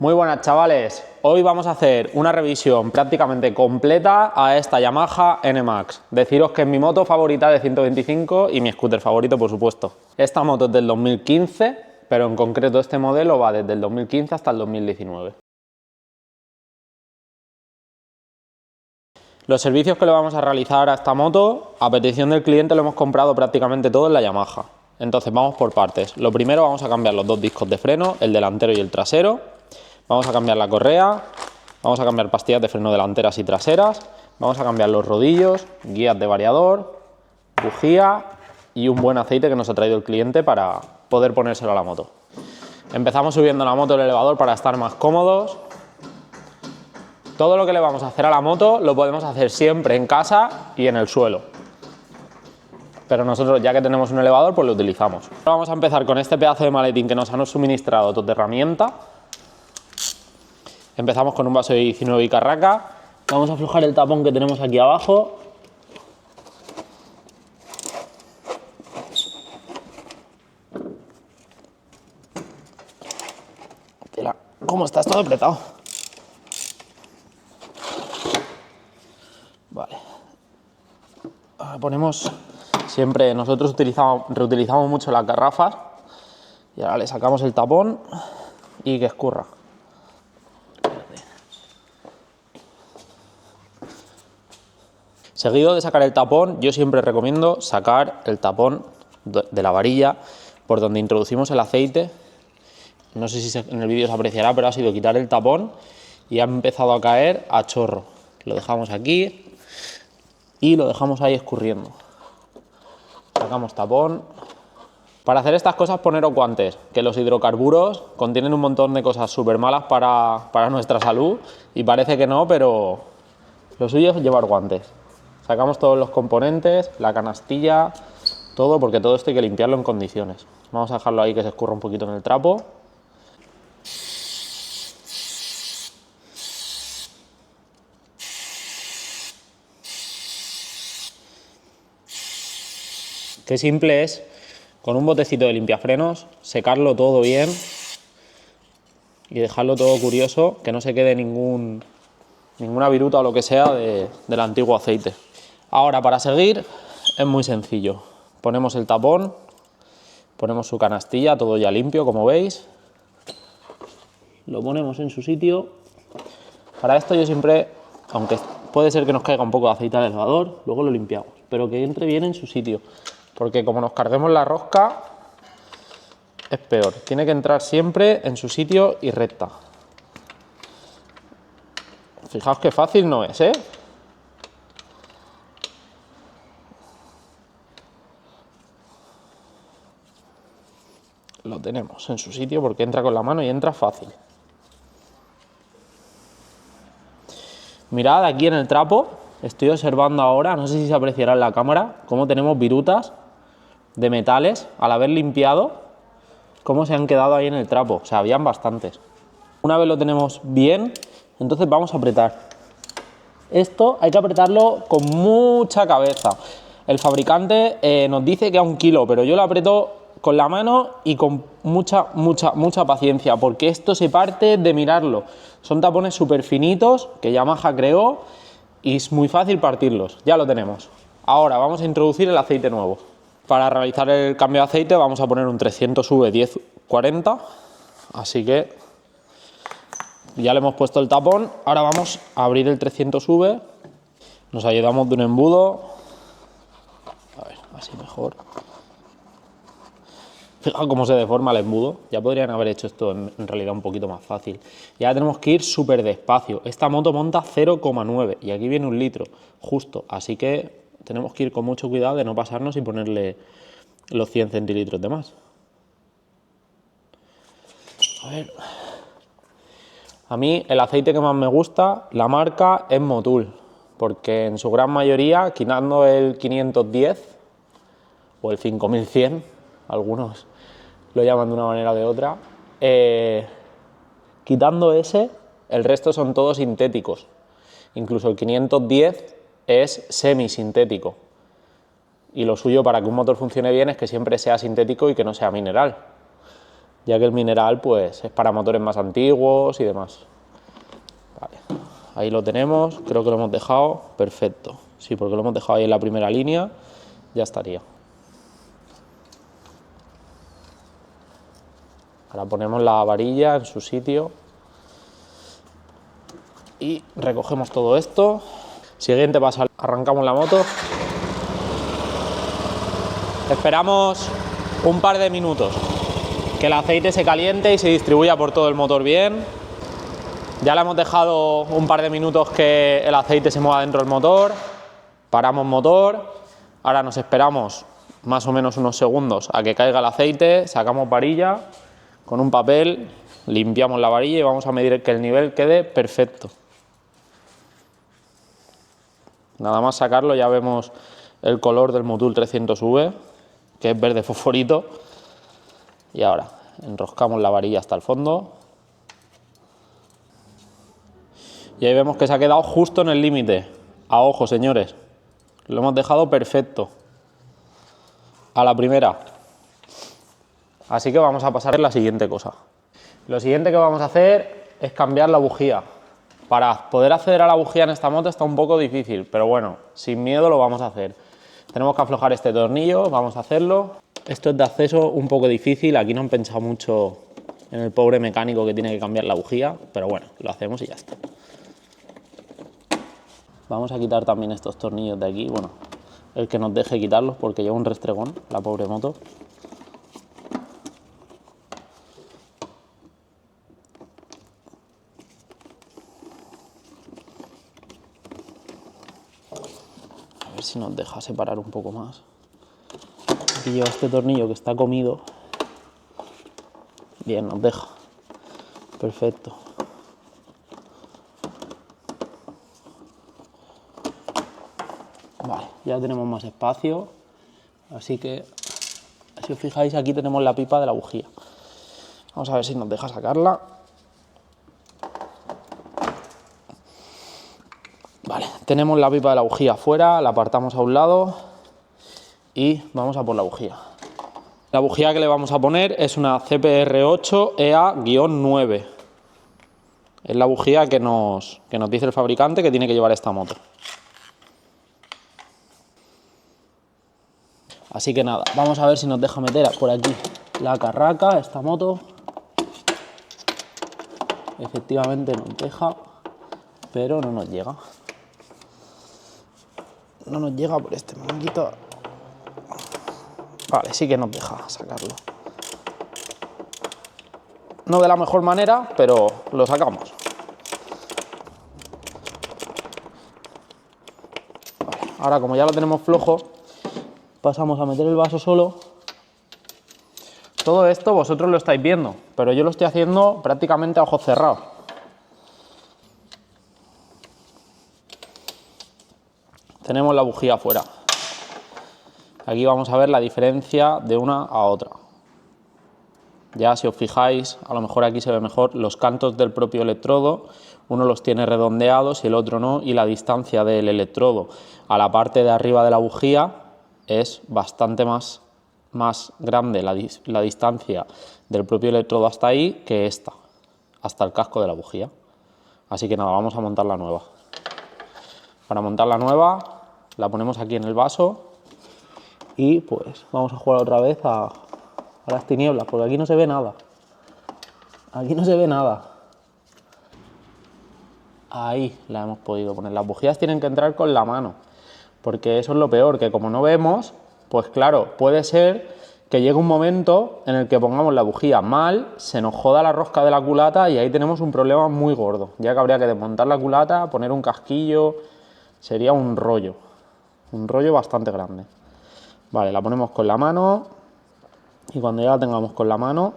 Muy buenas chavales, hoy vamos a hacer una revisión prácticamente completa a esta Yamaha NMAX. Deciros que es mi moto favorita de 125 y mi scooter favorito, por supuesto. Esta moto es del 2015, pero en concreto este modelo va desde el 2015 hasta el 2019. Los servicios que le vamos a realizar a esta moto, a petición del cliente lo hemos comprado prácticamente todo en la Yamaha. Entonces vamos por partes. Lo primero, vamos a cambiar los dos discos de freno, el delantero y el trasero. Vamos a cambiar la correa, vamos a cambiar pastillas de freno delanteras y traseras, vamos a cambiar los rodillos, guías de variador, bujía y un buen aceite que nos ha traído el cliente para poder ponérselo a la moto. Empezamos subiendo la moto al elevador para estar más cómodos. Todo lo que le vamos a hacer a la moto lo podemos hacer siempre en casa y en el suelo. Pero nosotros, ya que tenemos un elevador, pues lo utilizamos. Ahora vamos a empezar con este pedazo de maletín que nos han suministrado de herramienta. Empezamos con un vaso de 19 y carraca. Vamos a aflojar el tapón que tenemos aquí abajo. Mira cómo está todo apretado. Vale. Ahora ponemos, siempre nosotros reutilizamos mucho las garrafas. Y ahora le sacamos el tapón y que escurra. Seguido de sacar el tapón, yo siempre recomiendo sacar el tapón de la varilla por donde introducimos el aceite. No sé si en el vídeo se apreciará, pero ha sido quitar el tapón y ha empezado a caer a chorro. Lo dejamos aquí y lo dejamos ahí escurriendo. Sacamos tapón. Para hacer estas cosas, poneros guantes, que los hidrocarburos contienen un montón de cosas súper malas para nuestra salud y parece que no, pero lo suyo es llevar guantes. Sacamos todos los componentes, la canastilla, todo, porque todo esto hay que limpiarlo en condiciones. Vamos a dejarlo ahí que se escurra un poquito en el trapo. Qué simple es, con un botecito de limpiafrenos, secarlo todo bien y dejarlo todo curioso, que no se quede ninguna viruta o lo que sea del antiguo aceite. Ahora, para seguir, es muy sencillo. Ponemos el tapón, ponemos su canastilla, todo ya limpio, como veis. Lo ponemos en su sitio. Para esto yo siempre, aunque puede ser que nos caiga un poco de aceite al elevador, luego lo limpiamos, pero que entre bien en su sitio, porque como nos carguemos la rosca, es peor. Tiene que entrar siempre en su sitio y recta. Fijaos que fácil no es, ¿eh? Lo tenemos en su sitio porque entra con la mano y entra fácil. Mirad aquí en el trapo, estoy observando ahora, no sé si se apreciará en la cámara, cómo tenemos virutas de metales al haber limpiado, cómo se han quedado ahí en el trapo, o sea, habían bastantes. Una vez lo tenemos bien, entonces vamos a apretar. Esto hay que apretarlo con mucha cabeza. El fabricante nos dice que a 1 kilo, pero yo lo aprieto con la mano y con mucha paciencia, porque esto se parte de mirarlo. Son tapones súper finitos que Yamaha creó y es muy fácil partirlos. Ya lo tenemos. Ahora vamos a introducir el aceite nuevo. Para realizar el cambio de aceite vamos a poner un 300V 1040, así que ya le hemos puesto el tapón. Ahora vamos a abrir el 300V. Nos ayudamos de un embudo. A ver, así mejor. Fijaos cómo se deforma el embudo. Ya podrían haber hecho esto en realidad un poquito más fácil. Y ahora tenemos que ir súper despacio. Esta moto monta 0,9 y aquí viene 1 litro, justo. Así que tenemos que ir con mucho cuidado de no pasarnos y ponerle los 100 centilitros de más. A ver. A mí el aceite que más me gusta, la marca, es Motul, porque en su gran mayoría, quitando el 510 o el 5100, algunos lo llaman de una manera o de otra, quitando ese, el resto son todos sintéticos. Incluso el 510 es semisintético. Y lo suyo para que un motor funcione bien es que siempre sea sintético y que no sea mineral. ya que el mineral pues es para motores más antiguos y demás. Vale, ahí lo tenemos, creo que lo hemos dejado perfecto. Sí, porque lo hemos dejado ahí en la primera línea, ya estaría. Ahora ponemos la varilla en su sitio y recogemos todo esto. Siguiente paso, arrancamos la moto. Esperamos un par de minutos que el aceite se caliente y se distribuya por todo el motor bien. Ya le hemos dejado un par de minutos que el aceite se mueva dentro del motor. Paramos motor. Ahora nos esperamos más o menos unos segundos a que caiga el aceite. Sacamos varilla con un papel, limpiamos la varilla y vamos a medir que el nivel quede perfecto. Nada más sacarlo ya vemos el color del Motul 300V, que es verde fosforito. Y ahora enroscamos la varilla hasta el fondo. Y ahí vemos que se ha quedado justo en el límite. A ojo, señores. Lo hemos dejado perfecto. A la primera. Así que vamos a pasar a la siguiente cosa. Lo siguiente que vamos a hacer es cambiar la bujía. Para poder acceder a la bujía en esta moto está un poco difícil, pero bueno, sin miedo lo vamos a hacer. Tenemos que aflojar este tornillo, vamos a hacerlo. Esto es de acceso un poco difícil, aquí no han pensado mucho en el pobre mecánico que tiene que cambiar la bujía, pero bueno, lo hacemos y ya está. Vamos a quitar también estos tornillos de aquí, bueno, el que nos deje quitarlos porque lleva un restregón, la pobre moto. A ver si nos deja separar un poco más. Aquí lleva este tornillo que está comido. Bien, nos deja. Perfecto. Vale, ya tenemos más espacio. Así que, si os fijáis, aquí tenemos la pipa de la bujía. Vamos a ver si nos deja sacarla. Vale, tenemos la pipa de la bujía afuera, la apartamos a un lado y vamos a por la bujía. La bujía que le vamos a poner es una CPR8 EA-9. Es la bujía que nos dice el fabricante que tiene que llevar esta moto. Así que nada, vamos a ver si nos deja meter por aquí la carraca, esta moto. Efectivamente nos deja, pero no nos llega. No nos llega por este manguito. Vale, sí que nos deja sacarlo. No de la mejor manera, pero lo sacamos. Vale, ahora como ya lo tenemos flojo, pasamos a meter el vaso solo. Todo esto vosotros lo estáis viendo, pero yo lo estoy haciendo prácticamente a ojos cerrados. Tenemos la bujía afuera. Aquí vamos a ver la diferencia de una a otra. Ya si os fijáis, a lo mejor aquí se ve mejor los cantos del propio electrodo. Uno los tiene redondeados y el otro no, y la distancia del electrodo a la parte de arriba de la bujía es bastante más grande la distancia del propio electrodo hasta ahí que esta, hasta el casco de la bujía. Así que nada, vamos a montar la nueva. Para montar la nueva la ponemos aquí en el vaso y pues vamos a jugar otra vez a las tinieblas, porque aquí no se ve nada. Aquí no se ve nada. Ahí la hemos podido poner. Las bujías tienen que entrar con la mano, porque eso es lo peor, que como no vemos, pues claro, puede ser que llegue un momento en el que pongamos la bujía mal, se nos joda la rosca de la culata y ahí tenemos un problema muy gordo, ya que habría que desmontar la culata, poner un casquillo, sería un rollo bastante grande. Vale, la ponemos con la mano y cuando ya la tengamos con la mano,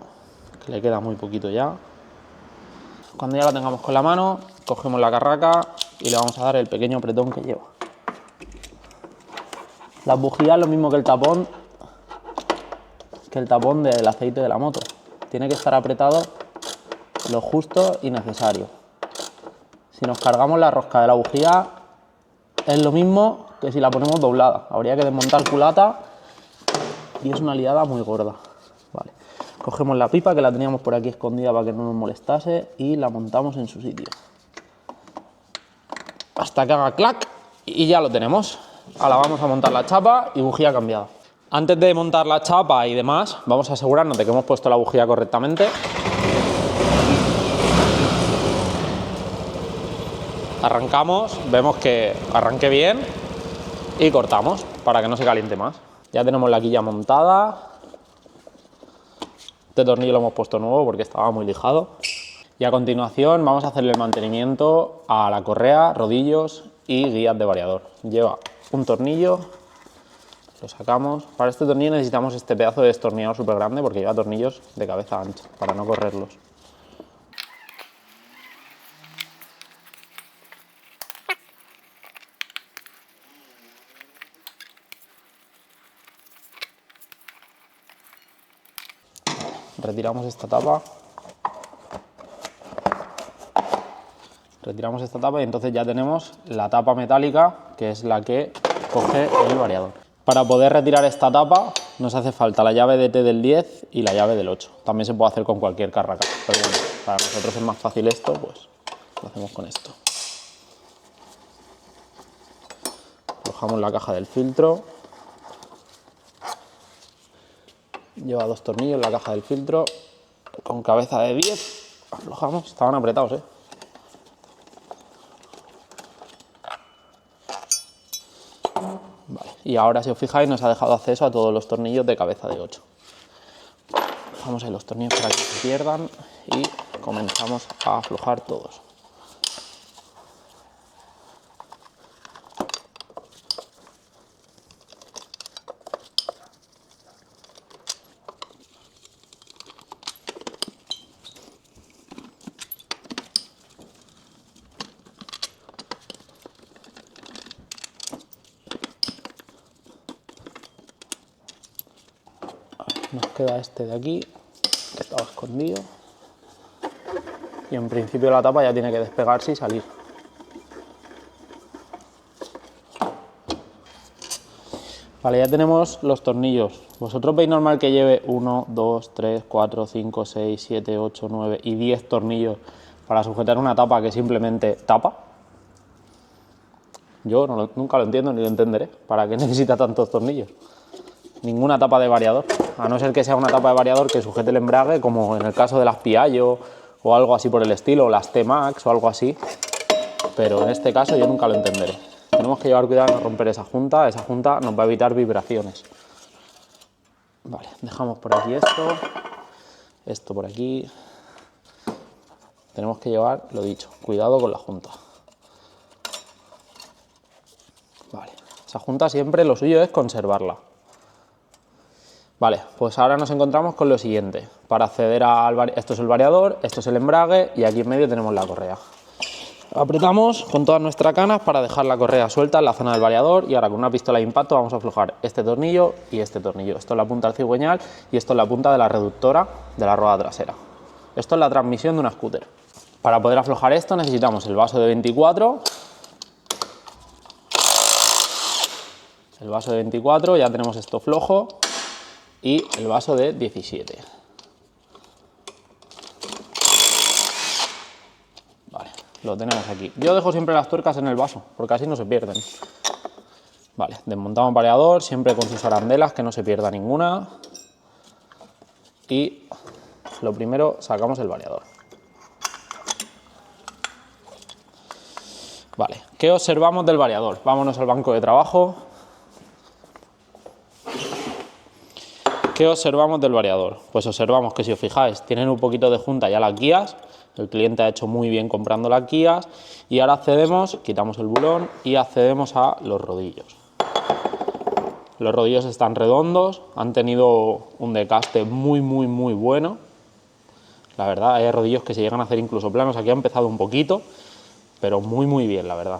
que le queda muy poquito ya, cuando ya la tengamos con la mano, cogemos la carraca y le vamos a dar el pequeño apretón que lleva. Las bujías es lo mismo que el tapón del aceite de la moto. Tiene que estar apretado lo justo y necesario. Si nos cargamos la rosca de la bujía, es lo mismo que si la ponemos doblada. Habría que desmontar culata y es una liada muy gorda. Vale. Cogemos la pipa que la teníamos por aquí escondida para que no nos molestase y la montamos en su sitio. Hasta que haga clac y ya lo tenemos. Ahora vamos a montar la chapa y bujía cambiada. Antes de montar la chapa y demás, vamos a asegurarnos de que hemos puesto la bujía correctamente. Arrancamos, vemos que arranque bien y cortamos para que no se caliente más. Ya tenemos la quilla montada. Este tornillo lo hemos puesto nuevo porque estaba muy lijado. Y a continuación vamos a hacerle el mantenimiento a la correa, rodillos y guías de variador. Lleva un tornillo, lo sacamos. Para este tornillo necesitamos este pedazo de destornillador súper grande porque lleva tornillos de cabeza ancha para no correrlos. Retiramos esta tapa. Retiramos esta tapa y entonces ya tenemos la tapa metálica, que es la que coge el variador. Para poder retirar esta tapa nos hace falta la llave de T del 10 y la llave del 8. También se puede hacer con cualquier carraca, pero bueno, para nosotros es más fácil esto, pues lo hacemos con esto. Aflojamos la caja del filtro. Lleva 2 tornillos la caja del filtro. Con cabeza de 10 aflojamos. Estaban apretados, ¿eh? Vale. Y ahora, si os fijáis, nos ha dejado acceso a todos los tornillos de cabeza de 8. Dejamos ahí los tornillos para que no se pierdan y comenzamos a aflojar todos. Nos queda este de aquí, que estaba escondido. Y en principio la tapa ya tiene que despegarse y salir. Vale, ya tenemos los tornillos. ¿Vosotros veis normal que lleve 1, 2, 3, 4, 5, 6, 7, 8, 9 y 10 tornillos para sujetar una tapa que simplemente tapa? Yo nunca lo entiendo ni lo entenderé. ¿Para qué necesita tantos tornillos? Ninguna tapa de variador, a no ser que sea una tapa de variador que sujete el embrague, como en el caso de las Piaggio o algo así por el estilo, o las T-Max o algo así, pero en este caso yo nunca lo entenderé. Tenemos que llevar cuidado de no romper esa junta nos va a evitar vibraciones. Vale, dejamos por aquí esto por aquí. Tenemos que llevar, lo dicho, cuidado con la junta. Vale, esa junta siempre lo suyo es conservarla. Vale, pues ahora nos encontramos con lo siguiente. Para acceder esto es el variador, esto es el embrague y aquí en medio tenemos la correa. Apretamos con todas nuestras canas para dejar la correa suelta en la zona del variador y ahora con una pistola de impacto vamos a aflojar este tornillo y este tornillo. Esto es la punta del cigüeñal y esto es la punta de la reductora de la rueda trasera. Esto es la transmisión de una scooter. Para poder aflojar esto necesitamos el vaso de 24. El vaso de 24, ya tenemos esto flojo. Y el vaso de 17. Vale, lo tenemos aquí. Yo dejo siempre las tuercas en el vaso, porque así no se pierden. Vale, desmontamos el variador, siempre con sus arandelas, que no se pierda ninguna. Y lo primero, sacamos el variador. Vale, ¿qué observamos del variador? Vámonos al banco de trabajo. ¿Qué observamos del variador? Pues observamos que, si os fijáis, tienen un poquito de junta ya las guías. El cliente ha hecho muy bien comprando las guías. Y ahora accedemos, quitamos el bulón y accedemos a los rodillos. Los rodillos están redondos, han tenido un desgaste muy bueno. La verdad, hay rodillos que se llegan a hacer incluso planos. Aquí ha empezado un poquito, pero muy bien, la verdad.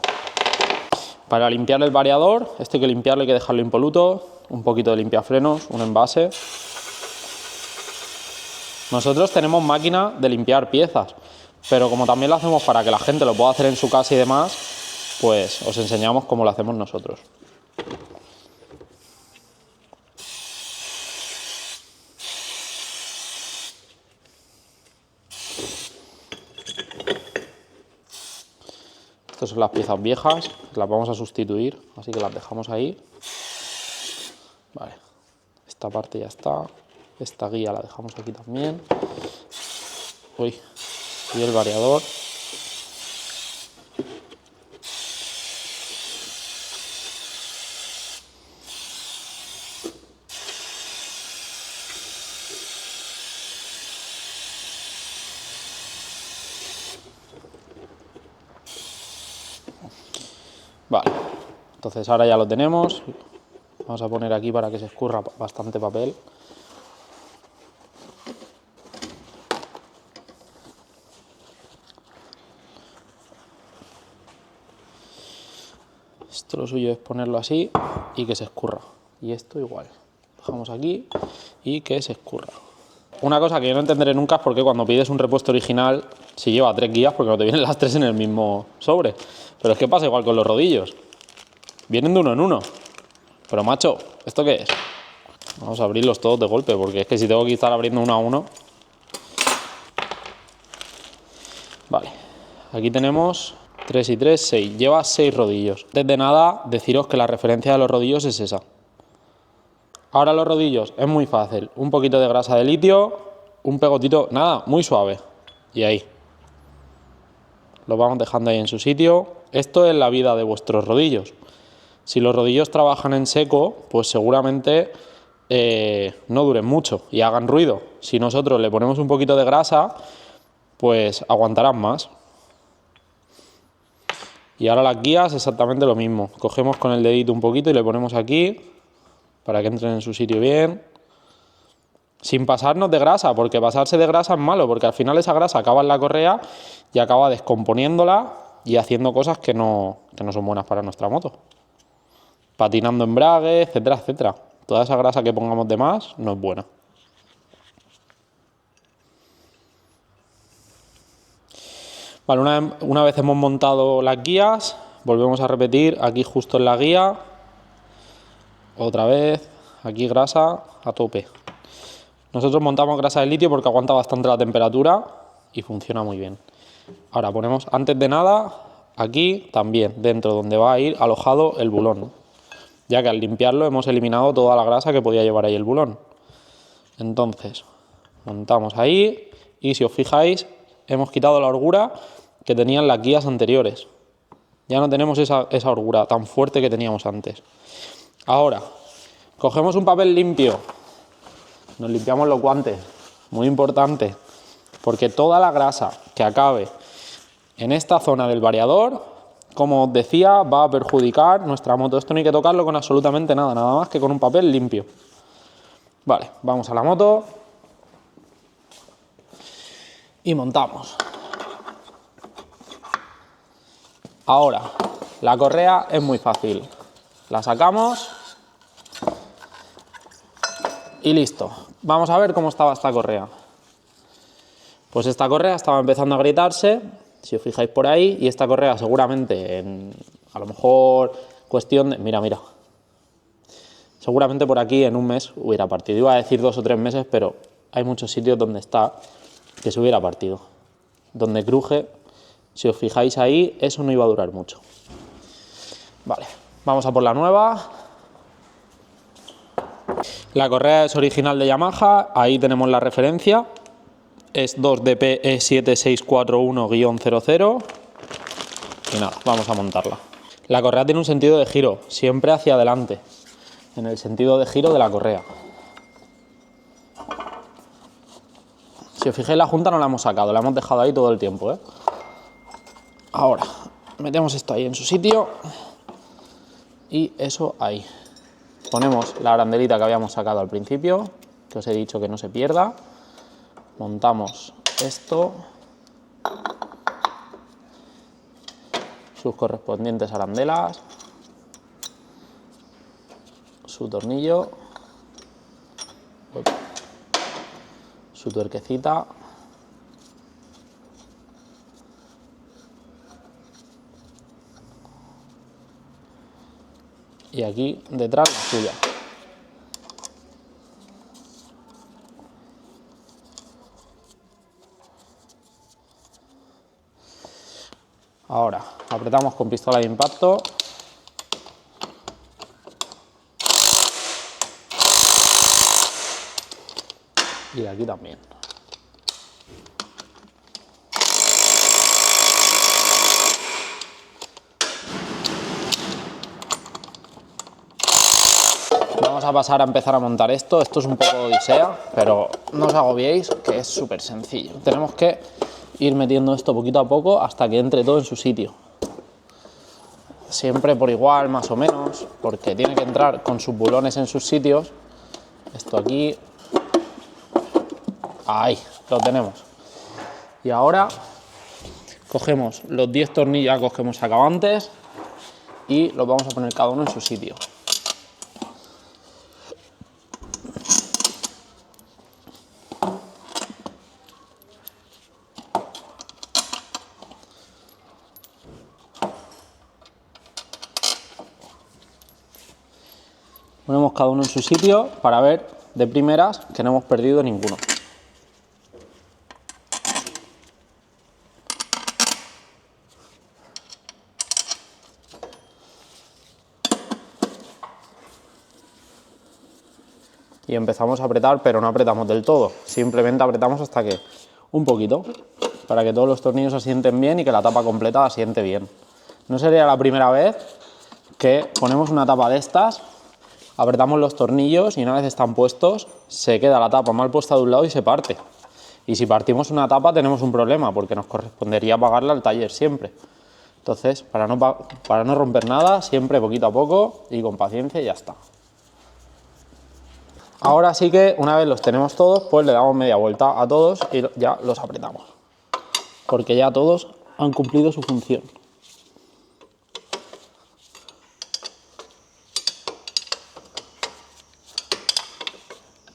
Para limpiar el variador, esto hay que limpiarlo, hay que dejarlo impoluto. Un poquito de limpiafrenos, un envase. Nosotros tenemos máquina de limpiar piezas, pero como también lo hacemos para que la gente lo pueda hacer en su casa y demás, pues os enseñamos cómo lo hacemos nosotros. Estas son las piezas viejas, las vamos a sustituir, así que las dejamos ahí. Vale, esta parte ya está. Esta guía la dejamos aquí también. Uy, y el variador. Vale, entonces ahora ya lo tenemos. Vamos a poner aquí para que se escurra bastante papel. Esto lo suyo es ponerlo así y que se escurra. Y esto igual. Dejamos aquí y que se escurra. Una cosa que yo no entenderé nunca es por qué cuando pides un repuesto original, si lleva 3 guías, porque no te vienen las 3 en el mismo sobre. Pero es que pasa igual con los rodillos. Vienen de uno en uno. Pero macho, ¿esto qué es? Vamos a abrirlos todos de golpe, porque es que si tengo que estar abriendo uno a uno... Vale, aquí tenemos 3 y 3, 6. Lleva 6 rodillos. Antes de nada, deciros que la referencia de los rodillos es esa. Ahora los rodillos es muy fácil. Un poquito de grasa de litio, un pegotito, nada, muy suave. Y ahí. Los vamos dejando ahí en su sitio. Esto es la vida de vuestros rodillos. Si los rodillos trabajan en seco, pues seguramente no duren mucho y hagan ruido. Si nosotros le ponemos un poquito de grasa, pues aguantarán más. Y ahora las guías exactamente lo mismo. Cogemos con el dedito un poquito y le ponemos aquí para que entren en su sitio bien. Sin pasarnos de grasa, porque pasarse de grasa es malo, porque al final esa grasa acaba en la correa y acaba descomponiéndola y haciendo cosas que no son buenas para nuestra moto. Patinando embrague, etcétera, etcétera. Toda esa grasa que pongamos de más no es buena. Vale, una vez hemos montado las guías, volvemos a repetir aquí justo en la guía. Otra vez, aquí grasa a tope. Nosotros montamos grasa de litio porque aguanta bastante la temperatura y funciona muy bien. Ahora ponemos, antes de nada, aquí también, dentro donde va a ir alojado el bulón, ya que al limpiarlo hemos eliminado toda la grasa que podía llevar ahí el bulón. Entonces, montamos ahí y si os fijáis, hemos quitado la holgura que tenían las guías anteriores. Ya no tenemos esa holgura tan fuerte que teníamos antes. Ahora, cogemos un papel limpio, nos limpiamos los guantes, muy importante, porque toda la grasa que acabe en esta zona del variador, como os decía, va a perjudicar nuestra moto. Esto no hay que tocarlo con absolutamente nada, nada más que con un papel limpio. Vale, vamos a la moto y montamos. Ahora, la correa es muy fácil. La sacamos y listo. Vamos a ver cómo estaba esta correa. Pues esta correa estaba empezando a agrietarse, si os fijáis por ahí, y esta correa seguramente, a lo mejor cuestión de... Mira, mira. Seguramente por aquí en un mes hubiera partido. Iba a decir 2 o 3 meses, pero hay muchos sitios donde está que se hubiera partido. Donde cruje, si os fijáis ahí, eso no iba a durar mucho. Vale, vamos a por la nueva. La correa es original de Yamaha, ahí tenemos la referencia. Es 2DP-7641-00. Y nada, vamos a montarla. La correa tiene un sentido de giro, siempre hacia adelante, en el sentido de giro de la correa. Si os fijáis, la junta no la hemos sacado, la hemos dejado ahí todo el tiempo, ¿eh? Ahora, metemos esto ahí en su sitio y eso ahí. Ponemos la arandelita que habíamos sacado al principio, que os he dicho que no se pierda. Montamos esto, sus correspondientes arandelas, su tornillo, su tuerquecita y aquí detrás la suya. Ahora apretamos con pistola de impacto. Y de aquí también. Vamos a pasar a empezar a montar esto. Esto es un poco odisea, pero no os agobiéis, que es súper sencillo. Tenemos que ir metiendo esto poquito a poco hasta que entre todo en su sitio. Siempre por igual, más o menos, porque tiene que entrar con sus bulones en sus sitios. Esto aquí. Ahí, lo tenemos. Y ahora cogemos los 10 tornillacos que hemos sacado antes y los vamos a poner cada uno en su sitio. Ponemos cada uno en su sitio para ver de primeras que no hemos perdido ninguno. Y empezamos a apretar, pero no apretamos del todo, simplemente apretamos hasta que un poquito, para que todos los tornillos se asienten bien y que la tapa completa asiente bien. No sería la primera vez que ponemos una tapa de estas, apretamos los tornillos y una vez están puestos se queda la tapa mal puesta de un lado y se parte. Y si partimos una tapa tenemos un problema porque nos correspondería pagarla al taller siempre. Entonces, para no romper nada, siempre poquito a poco y con paciencia y ya está. Ahora sí que una vez los tenemos todos, pues le damos media vuelta a todos y ya los apretamos. Porque ya todos han cumplido su función.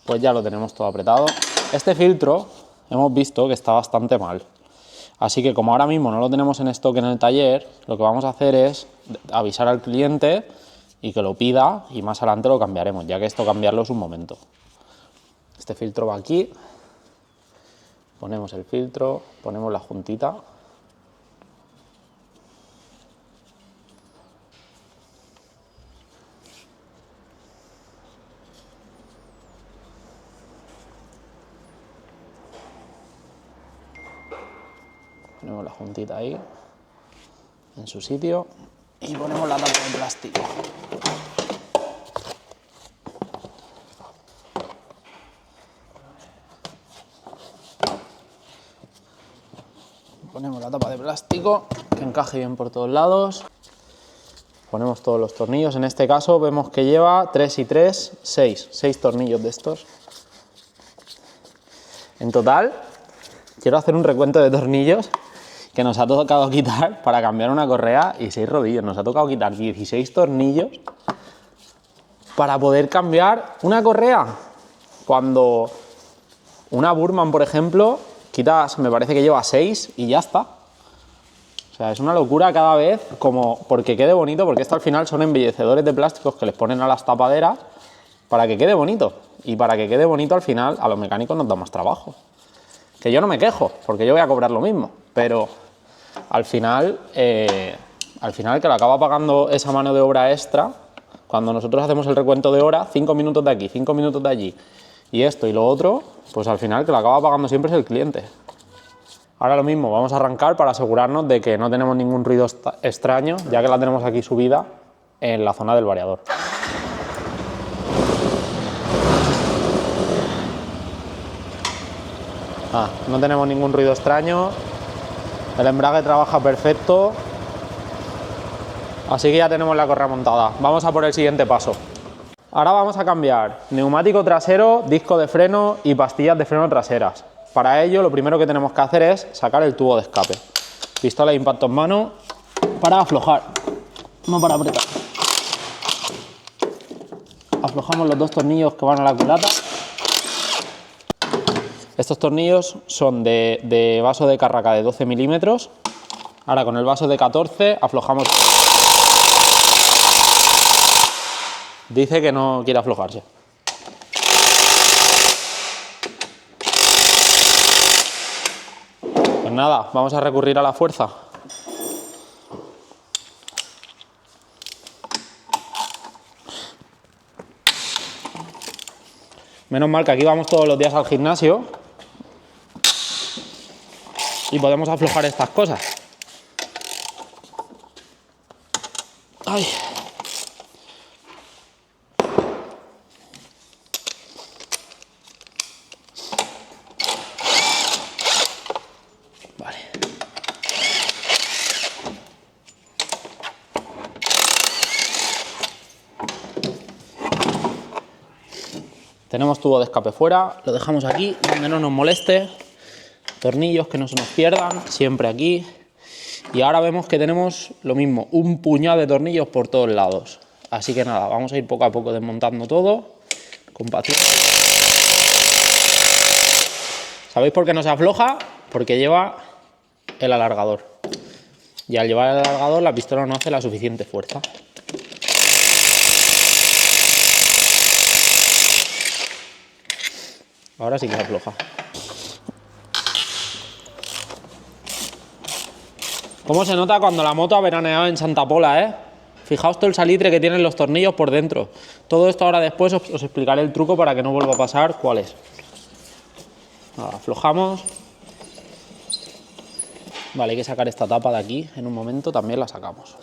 Pues ya lo tenemos todo apretado. Este filtro hemos visto que está bastante mal. Así que como ahora mismo no lo tenemos en stock en el taller, lo que vamos a hacer es avisar al cliente y que lo pida y más adelante lo cambiaremos, ya que esto cambiarlo es un momento. Este filtro va aquí, ponemos el filtro, ponemos la juntita. Ponemos la juntita ahí, en su sitio, y ponemos la tapa de plástico. Ponemos la tapa de plástico, que encaje bien por todos lados. Ponemos todos los tornillos, en este caso vemos que lleva 3 y 3, 6 tornillos de estos. En total, quiero hacer un recuento de tornillos que nos ha tocado quitar para cambiar una correa y 6 rodillos. Nos ha tocado quitar 16 tornillos para poder cambiar una correa. Cuando una Burman, por ejemplo, quitas, me parece que lleva 6 y ya está. O sea, es una locura cada vez, como porque quede bonito, porque esto al final son embellecedores de plásticos que les ponen a las tapaderas para que quede bonito. Y para que quede bonito al final a los mecánicos nos da más trabajo. Que yo no me quejo, porque yo voy a cobrar lo mismo, pero al final que lo acaba pagando esa mano de obra extra, cuando nosotros hacemos el recuento de hora, 5 minutos de aquí, 5 minutos de allí, y esto y lo otro, pues al final que lo acaba pagando siempre es el cliente. Ahora lo mismo, vamos a arrancar para asegurarnos de que no tenemos ningún ruido extraño, ya que la tenemos aquí subida en la zona del variador. No tenemos ningún ruido extraño, el embrague trabaja perfecto, así que ya tenemos la correa montada. Vamos a por el siguiente paso. Ahora vamos a cambiar neumático trasero, disco de freno y pastillas de freno traseras. Para ello lo primero que tenemos que hacer es sacar el tubo de escape. Pistola de impacto en mano para aflojar, no para apretar. Aflojamos los 2 tornillos que van a la culata. Estos tornillos son de vaso de carraca de 12 milímetros. Ahora con el vaso de 14 aflojamos. Dice que no quiere aflojarse. Pues nada, vamos a recurrir a la fuerza. Menos mal que aquí vamos todos los días al gimnasio y podemos aflojar estas cosas. Ay. Vale. Tenemos tubo de escape fuera, lo dejamos aquí donde no nos moleste. Tornillos que no se nos pierdan, siempre aquí. Y ahora vemos que tenemos lo mismo, un puñado de tornillos por todos lados. Así que nada, vamos a ir poco a poco desmontando todo, con paciencia. ¿Sabéis por qué no se afloja? Porque lleva el alargador. Y al llevar el alargador la pistola no hace la suficiente fuerza. Ahora sí que se afloja. ¿Cómo se nota cuando la moto ha veraneado en Santa Pola, eh? Fijaos todo el salitre que tienen los tornillos por dentro. Todo esto ahora después os explicaré el truco para que no vuelva a pasar cuál es. Ahora, aflojamos. Vale, hay que sacar esta tapa de aquí. En un momento también la sacamos.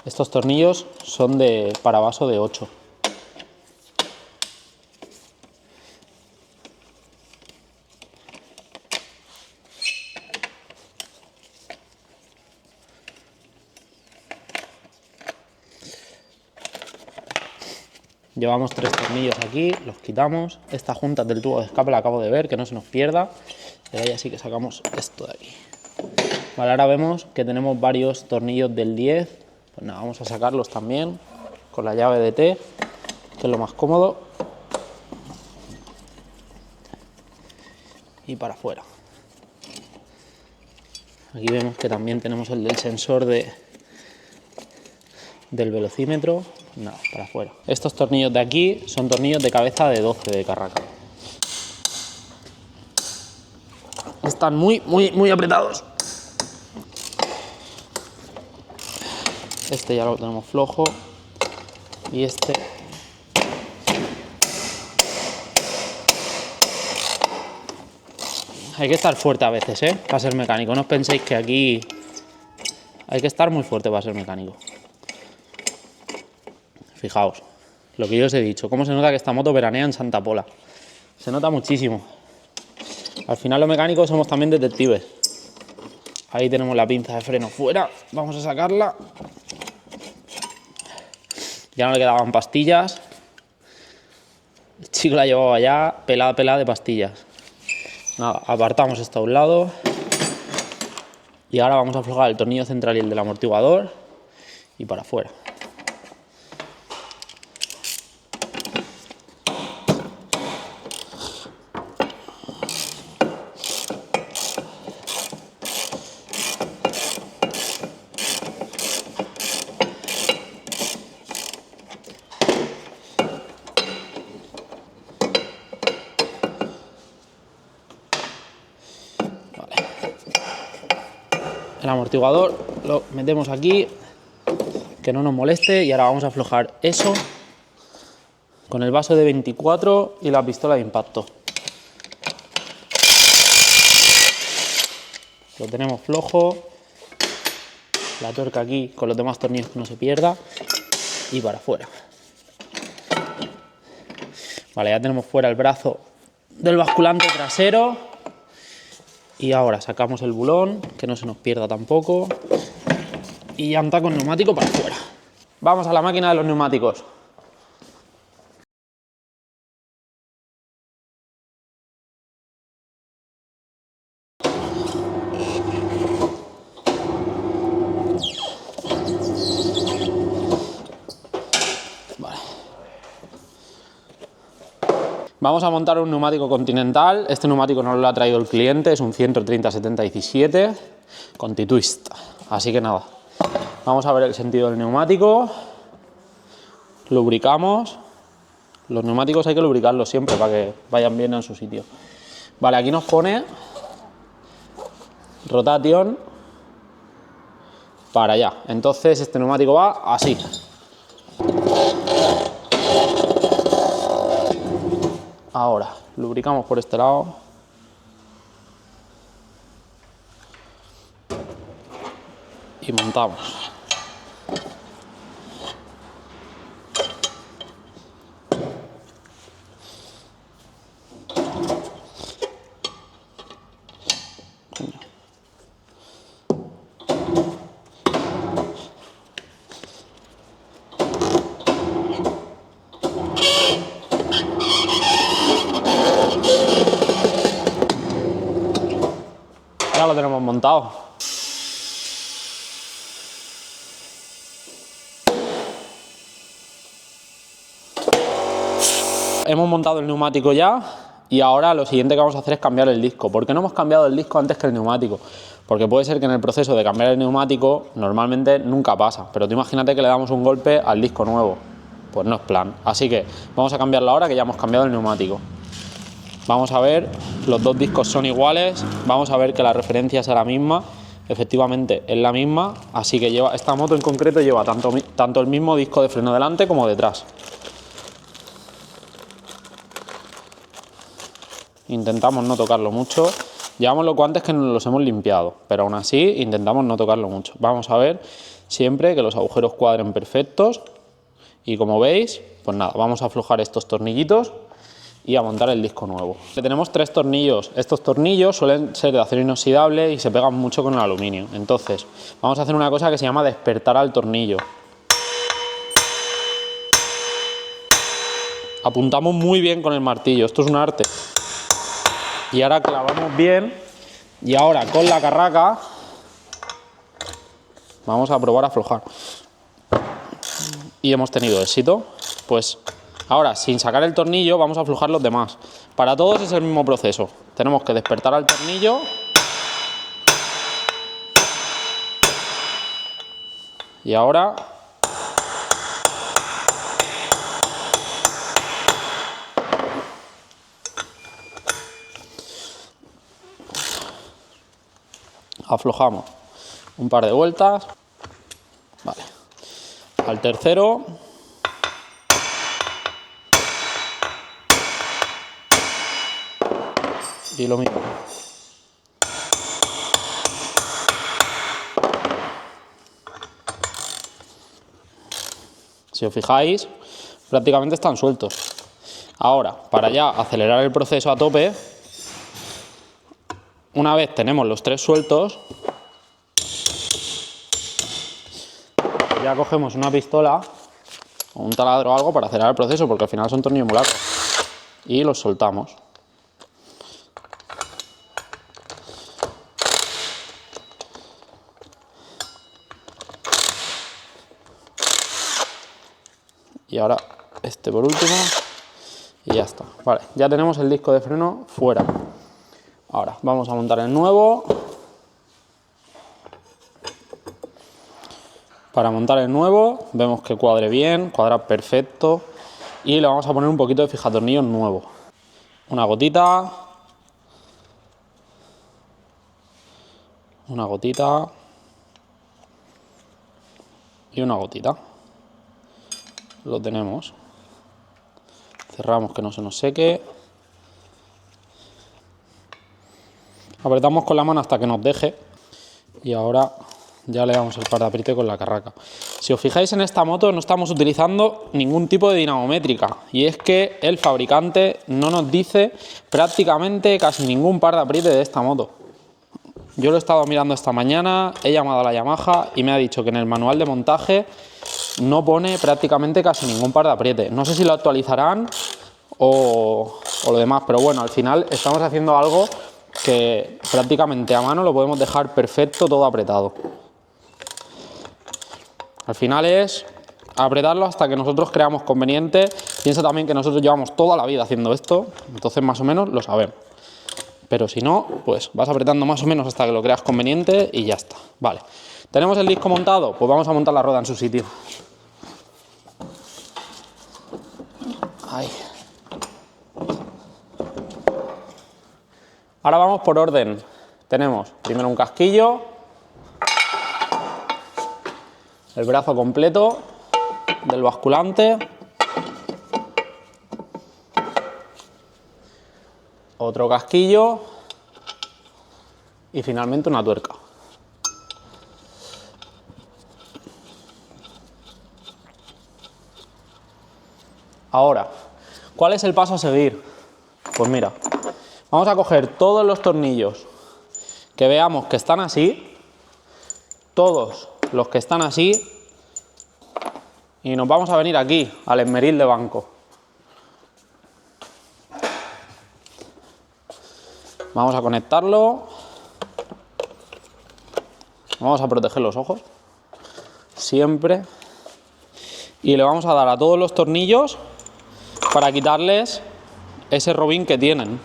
Estos tornillos son de paravaso de 8. Llevamos 3 tornillos aquí, los quitamos. Esta junta del tubo de escape la acabo de ver, que no se nos pierda. Y ahora ya sí que sacamos esto de aquí. Vale, ahora vemos que tenemos varios tornillos del 10. Pues nada, vamos a sacarlos también con la llave de T, que es lo más cómodo. Y para afuera. Aquí vemos que también tenemos el del sensor del velocímetro. Nada, para afuera. Estos tornillos de aquí son tornillos de cabeza de 12 de Carraca. Están muy apretados. Este ya lo tenemos flojo. Y este... Hay que estar fuerte a veces, ¿eh? Para ser mecánico. No os penséis que aquí hay que estar muy fuerte para ser mecánico. Fijaos, lo que yo os he dicho, cómo se nota que esta moto veranea en Santa Pola. Se nota muchísimo. Al final los mecánicos somos también detectives. Ahí tenemos la pinza de freno fuera. Vamos a sacarla. Ya no le quedaban pastillas. El chico la llevaba ya pelada de pastillas. Nada, apartamos esto a un lado. Y ahora vamos a aflojar el tornillo central y el del amortiguador. Y para afuera. El amortiguador lo metemos aquí, que no nos moleste, y ahora vamos a aflojar eso con el vaso de 24 y la pistola de impacto. Lo tenemos flojo, la tuerca aquí con los demás tornillos que no se pierda, y para afuera. Vale, ya tenemos fuera el brazo del basculante trasero. Y ahora sacamos el bulón, que no se nos pierda tampoco. Y llanta con neumático para afuera. Vamos a la máquina de los neumáticos. Vale. Vamos a montar un neumático Continental. Este neumático no lo ha traído el cliente, es un 130-70-17 Conti-Twist. Así que nada, vamos a ver el sentido del neumático. Lubricamos. Los neumáticos hay que lubricarlos siempre para que vayan bien en su sitio. Vale, aquí nos pone rotation para allá. Entonces este neumático va así. Ahora, lubricamos por este lado. Y montamos. Ya lo tenemos montado. Hemos montado el neumático ya y ahora lo siguiente que vamos a hacer es cambiar el disco. ¿Por qué no hemos cambiado el disco antes que el neumático? Porque puede ser que en el proceso de cambiar el neumático normalmente nunca pasa, pero tú imagínate que le damos un golpe al disco nuevo. Pues no es plan. Así que vamos a cambiarlo ahora que ya hemos cambiado el neumático. Vamos a ver, los dos discos son iguales, vamos a ver que la referencia es la misma, efectivamente es la misma, así que esta moto en concreto lleva tanto el mismo disco de freno delante como detrás. Intentamos no tocarlo mucho, llevamos los guantes que nos los hemos limpiado, pero aún así intentamos no tocarlo mucho. Vamos a ver siempre que los agujeros cuadren perfectos y como veis, pues nada, vamos a aflojar estos tornillitos y a montar el disco nuevo. Tenemos 3 tornillos. Estos tornillos suelen ser de acero inoxidable y se pegan mucho con el aluminio. Entonces, vamos a hacer una cosa que se llama despertar al tornillo. Apuntamos muy bien con el martillo, esto es un arte. Y ahora clavamos bien y ahora con la carraca vamos a probar a aflojar. Y hemos tenido éxito. Pues ahora, sin sacar el tornillo, vamos a aflojar los demás. Para todos es el mismo proceso. Tenemos que despertar al tornillo. Y ahora aflojamos un par de vueltas. Vale. Al tercero. Y lo mismo. Si os fijáis, prácticamente están sueltos. Ahora, para ya acelerar el proceso a tope, una vez tenemos los 3 sueltos, ya cogemos una pistola o un taladro o algo para acelerar el proceso, porque al final son tornillos muy largos, y los soltamos. Y ahora este por último y ya está. Vale, ya tenemos el disco de freno fuera. Ahora vamos a montar el nuevo. Para montar el nuevo vemos que cuadre bien, cuadra perfecto y le vamos a poner un poquito de fijatornillos nuevo. Una gotita. Una gotita. Y una gotita. Lo tenemos. Cerramos que no se nos seque. Apretamos con la mano hasta que nos deje. Y ahora ya le damos el par de apriete con la carraca. Si os fijáis, en esta moto no estamos utilizando ningún tipo de dinamométrica. Y es que el fabricante no nos dice prácticamente casi ningún par de apriete de esta moto. Yo lo he estado mirando esta mañana, he llamado a la Yamaha y me ha dicho que en el manual de montaje no pone prácticamente casi ningún par de apriete. No sé si lo actualizarán o lo demás, pero bueno, al final estamos haciendo algo que prácticamente a mano lo podemos dejar perfecto, todo apretado. Al final es apretarlo hasta que nosotros creamos conveniente. Piensa también que nosotros llevamos toda la vida haciendo esto, entonces más o menos lo sabemos. Pero si no, pues vas apretando más o menos hasta que lo creas conveniente y ya está. Vale, ¿tenemos el disco montado? Pues vamos a montar la rueda en su sitio. Ahí. Ahora vamos por orden. Tenemos primero un casquillo, el brazo completo del basculante, otro casquillo y finalmente una tuerca. Ahora, ¿cuál es el paso a seguir? Pues mira, vamos a coger todos los tornillos que veamos que están así, todos los que están así, y nos vamos a venir aquí, al esmeril de banco. Vamos a conectarlo. Vamos a proteger los ojos, siempre. Y le vamos a dar a todos los tornillos para quitarles ese robín que tienen.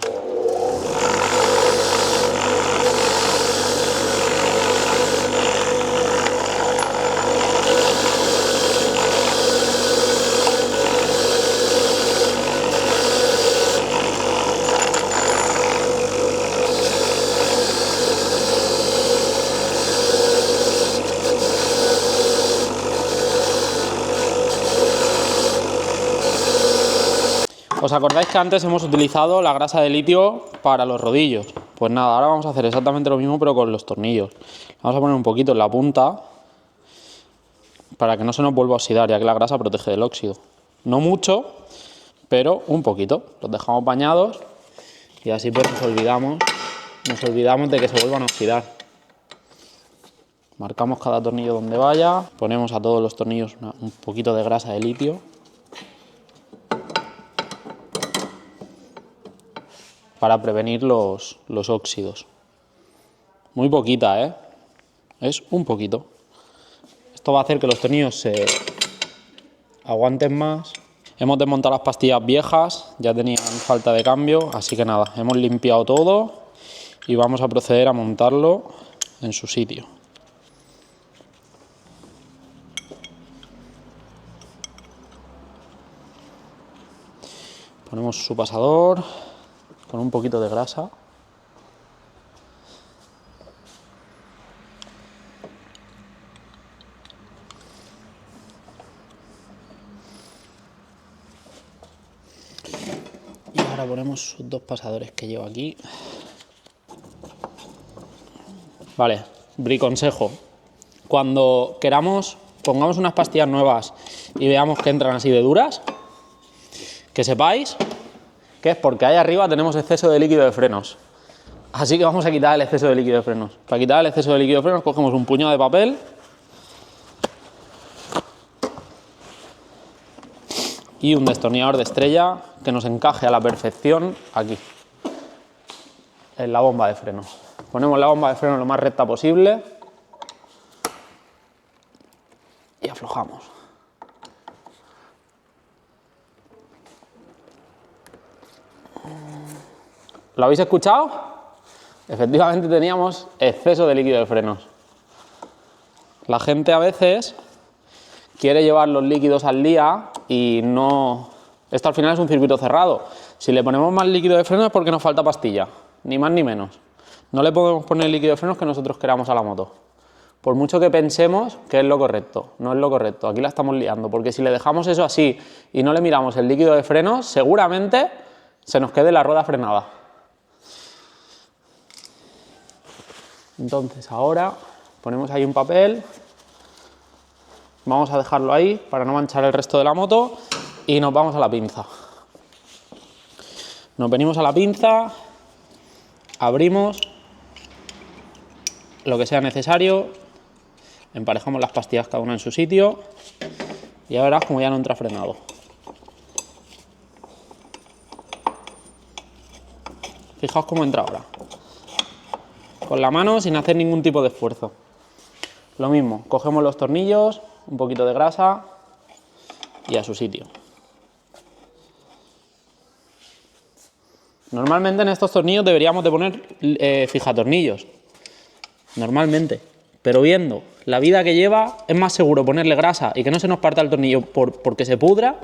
¿Os acordáis que antes hemos utilizado la grasa de litio para los rodillos? Pues nada, ahora vamos a hacer exactamente lo mismo pero con los tornillos. Vamos a poner un poquito en la punta para que no se nos vuelva a oxidar, ya que la grasa protege del óxido. No mucho, pero un poquito. Los dejamos bañados y así pues nos olvidamos de que se vuelvan a oxidar. Marcamos cada tornillo donde vaya, ponemos a todos los tornillos un poquito de grasa de litio. Para prevenir los óxidos. Muy poquita, ¿eh? Es un poquito. Esto va a hacer que los tornillos se aguanten más. Hemos desmontado las pastillas viejas, ya tenían falta de cambio, así que nada, hemos limpiado todo y vamos a proceder a montarlo en su sitio. Ponemos su pasador con un poquito de grasa. Y ahora ponemos sus dos pasadores que llevo aquí. Vale, briconsejo. Cuando queramos, pongamos unas pastillas nuevas y veamos que entran así de duras, que sepáis que es porque ahí arriba tenemos exceso de líquido de frenos. Así que vamos a quitar el exceso de líquido de frenos. Para quitar el exceso de líquido de frenos cogemos un puñado de papel y un destornillador de estrella que nos encaje a la perfección aquí, en la bomba de freno. Ponemos la bomba de freno lo más recta posible y aflojamos. ¿Lo habéis escuchado? Efectivamente teníamos exceso de líquido de frenos. La gente a veces quiere llevar los líquidos al día y no... Esto al final es un circuito cerrado. Si le ponemos más líquido de frenos es porque nos falta pastilla, ni más ni menos. No le podemos poner el líquido de frenos que nosotros queramos a la moto. Por mucho que pensemos que es lo correcto, no es lo correcto. Aquí la estamos liando, porque si le dejamos eso así y no le miramos el líquido de frenos, seguramente se nos quede la rueda frenada. Entonces ahora ponemos ahí un papel, vamos a dejarlo ahí para no manchar el resto de la moto y nos vamos a la pinza. Nos venimos a la pinza, abrimos lo que sea necesario, emparejamos las pastillas cada una en su sitio y ahora verás como ya no entra frenado. Fijaos cómo entra ahora. Con la mano sin hacer ningún tipo de esfuerzo. Lo mismo, cogemos los tornillos, un poquito de grasa y a su sitio. Normalmente en estos tornillos deberíamos de poner fijatornillos. Normalmente. Pero viendo la vida que lleva, es más seguro ponerle grasa y que no se nos parta el tornillo porque se pudra,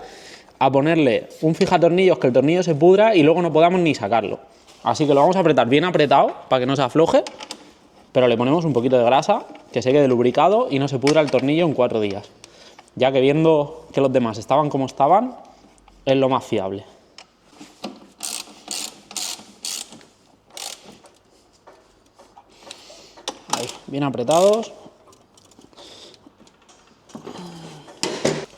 a ponerle un fijatornillos que el tornillo se pudra y luego no podamos ni sacarlo. Así que lo vamos a apretar bien apretado para que no se afloje, pero le ponemos un poquito de grasa, que se quede lubricado y no se pudra el tornillo en 4 días. Ya que viendo que los demás estaban como estaban, es lo más fiable. bien apretados.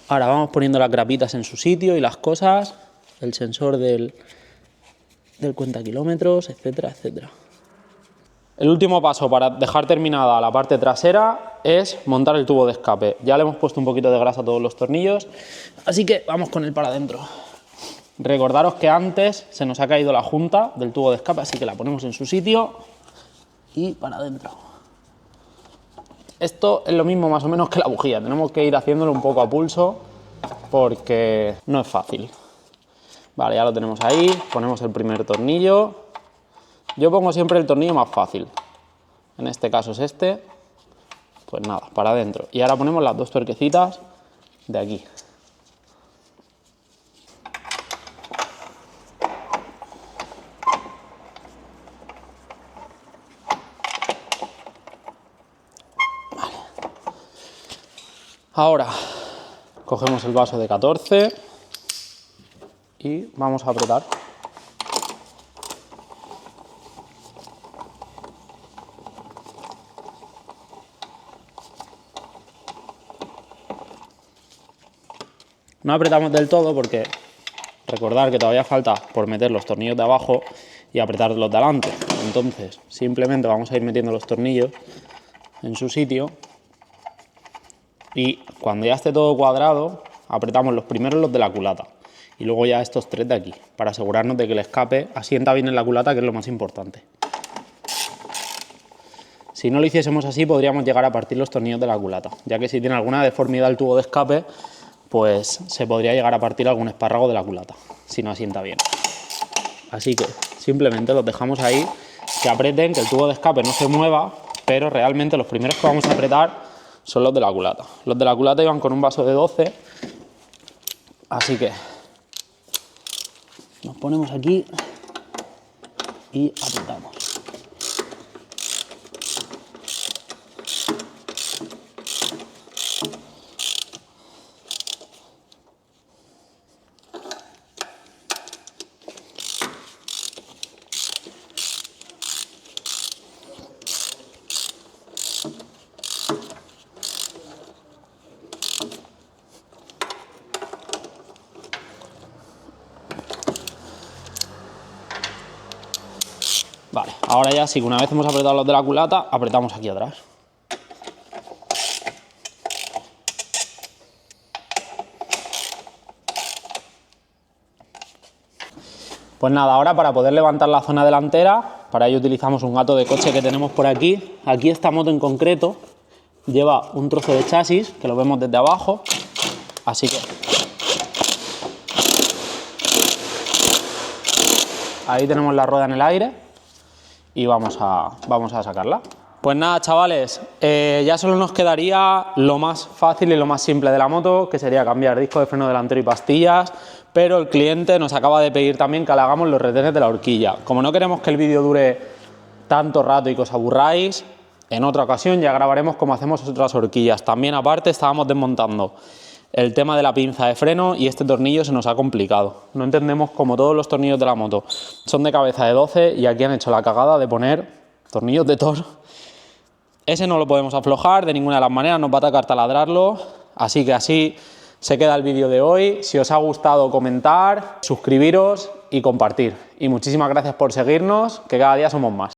Ahora vamos poniendo las grapitas en su sitio y las cosas, el sensor del cuenta kilómetros, etcétera, etcétera. El último paso para dejar terminada la parte trasera es montar el tubo de escape. Ya le hemos puesto un poquito de grasa a todos los tornillos, así que vamos con él para adentro. Recordaros que antes se nos ha caído la junta del tubo de escape, así que la ponemos en su sitio y para adentro. Esto es lo mismo más o menos que la bujía, tenemos que ir haciéndolo un poco a pulso porque no es fácil. Vale, ya lo tenemos ahí, ponemos el primer tornillo. Yo pongo siempre el tornillo más fácil, en este caso es este, pues nada, para adentro. Y ahora ponemos las dos tuerquecitas de aquí. Vale. Ahora cogemos el vaso de 14 y vamos a apretar. No apretamos del todo porque recordar que todavía falta por meter los tornillos de abajo y apretar los de adelante. Entonces simplemente vamos a ir metiendo los tornillos en su sitio y cuando ya esté todo cuadrado apretamos los primeros los de la culata y luego ya estos tres de aquí para asegurarnos de que el escape asienta bien en la culata, que es lo más importante. Si no lo hiciésemos así podríamos llegar a partir los tornillos de la culata, ya que si tiene alguna deformidad el tubo de escape pues se podría llegar a partir algún espárrago de la culata, si no asienta bien. Así que simplemente los dejamos ahí, que aprieten, que el tubo de escape no se mueva, pero realmente los primeros que vamos a apretar son los de la culata. Los de la culata iban con un vaso de 12, así que nos ponemos aquí y apretamos. Vale, ahora ya sí que una vez hemos apretado los de la culata, apretamos aquí atrás. Pues nada, ahora para poder levantar la zona delantera, para ello utilizamos un gato de coche que tenemos por aquí. Aquí esta moto en concreto lleva un trozo de chasis, que lo vemos desde abajo, así que ahí tenemos la rueda en el aire y vamos a sacarla. Pues nada, chavales, ya solo nos quedaría lo más fácil y lo más simple de la moto, que sería cambiar disco de freno delantero y pastillas, pero el cliente nos acaba de pedir también que le hagamos los retenes de la horquilla. Como no queremos que el vídeo dure tanto rato y que os aburráis, en otra ocasión ya grabaremos cómo hacemos otras horquillas. También aparte estábamos desmontando el tema de la pinza de freno y este tornillo se nos ha complicado. No entendemos cómo todos los tornillos de la moto son de cabeza de 12 y aquí han hecho la cagada de poner tornillos de Thor. Ese no lo podemos aflojar de ninguna de las maneras, nos va a atacar taladrarlo, así que así se queda el vídeo de hoy. Si os ha gustado, comentar, suscribiros y compartir. Y muchísimas gracias por seguirnos, que cada día somos más.